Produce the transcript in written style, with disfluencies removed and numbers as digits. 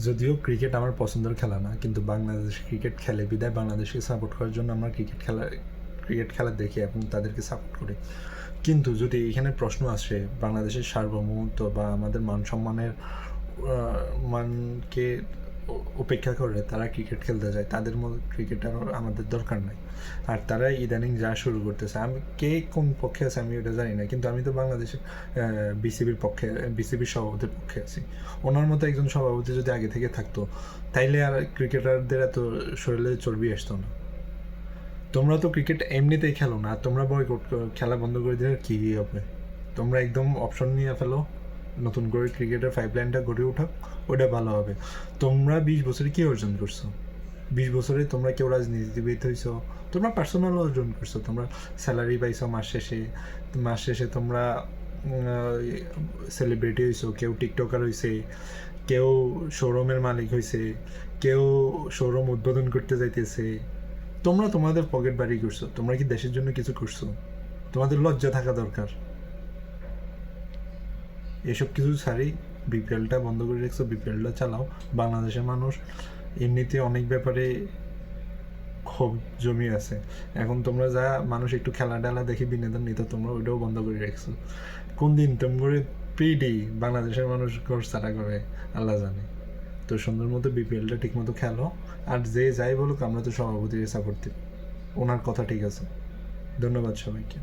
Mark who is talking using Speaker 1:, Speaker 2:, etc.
Speaker 1: যদিও ক্রিকেট আমার পছন্দের খেলা না, কিন্তু বাংলাদেশ ক্রিকেট খেলে বিদায় বাংলাদেশকে সাপোর্ট করার জন্য আমরা ক্রিকেট খেলা দেখি এবং তাদেরকে সাপোর্ট করি। কিন্তু যদি এখানে প্রশ্ন আসে বাংলাদেশের সার্বভৌমত্ব বা আমাদের মান সম্মানের মানকে উপেক্ষা করে তারা ক্রিকেট খেলতে যায়, তাদের মধ্যে ক্রিকেটার আমাদের দরকার নাই। আর তারা ইদানিং যা শুরু করতেছে, আমি কে কোন পক্ষে আছে আমি ওটা জানি না, কিন্তু আমি তো বাংলাদেশের বিসিবির সভাপতির পক্ষে আছি। ওনার মতো একজন সভাপতি যদি আগে থেকে থাকতো, তাইলে আর ক্রিকেটারদের এত শরীরে চর্বি আসতো না। তোমরা তো ক্রিকেট এমনিতেই খেলো না, তোমরা বয়কট খেলা বন্ধ করে দিলে কী হবে? তোমরা একদম অপশন নিয়ে ফেলো, নতুন করে ক্রিকেটের পাইপলাইনটা গড়ে ওঠাও, ওটা ভালো হবে। তোমরা 20 বছরে কী অর্জন করছো? 20 বছরে তোমরা কেউ রাজনীতিবিদ হয়েছো? তোমরা পার্সোনাল অর্জন করছো, তোমরা স্যালারি পাইছো মাস শেষে তোমরা সেলিব্রিটি হয়েছো, কেউ টিকটকার হয়েছে, কেউ শোরুমের মালিক হয়েছে, কেউ শোরুম উদ্বোধন করতে যাইতেছে। তোমরা তোমাদের পকেট বাড়ি করছো, তোমরা কি দেশের জন্য কিছু করছো? তোমাদের লজ্জা থাকা দরকার। এসব কিছু ছাড়ি, বিপিএলটা বন্ধ করে রেখেছো, বিপিএলটা চালাও। বাংলাদেশের মানুষ এমনিতে অনেক ব্যাপারে ক্ষোভ জমিয়ে আছে। এখন তোমরা যা মানুষ একটু খেলা টেলা দেখে বিনোদন নিত, তোমরা ওইটাও বন্ধ করে রেখেছো। কোন দিন তোমরা পিডি বাংলাদেশের মানুষ ঘর ছাড়া করে আল্লাহ জানে। তো সুন্দর মতো বিপিএলটা ঠিক মতো খেলো। আর যে যাই বলুক, আমরা তো সভাপতির সাপোর্ট দিই, ওনার কথা ঠিক আছে। ধন্যবাদ সবাইকে।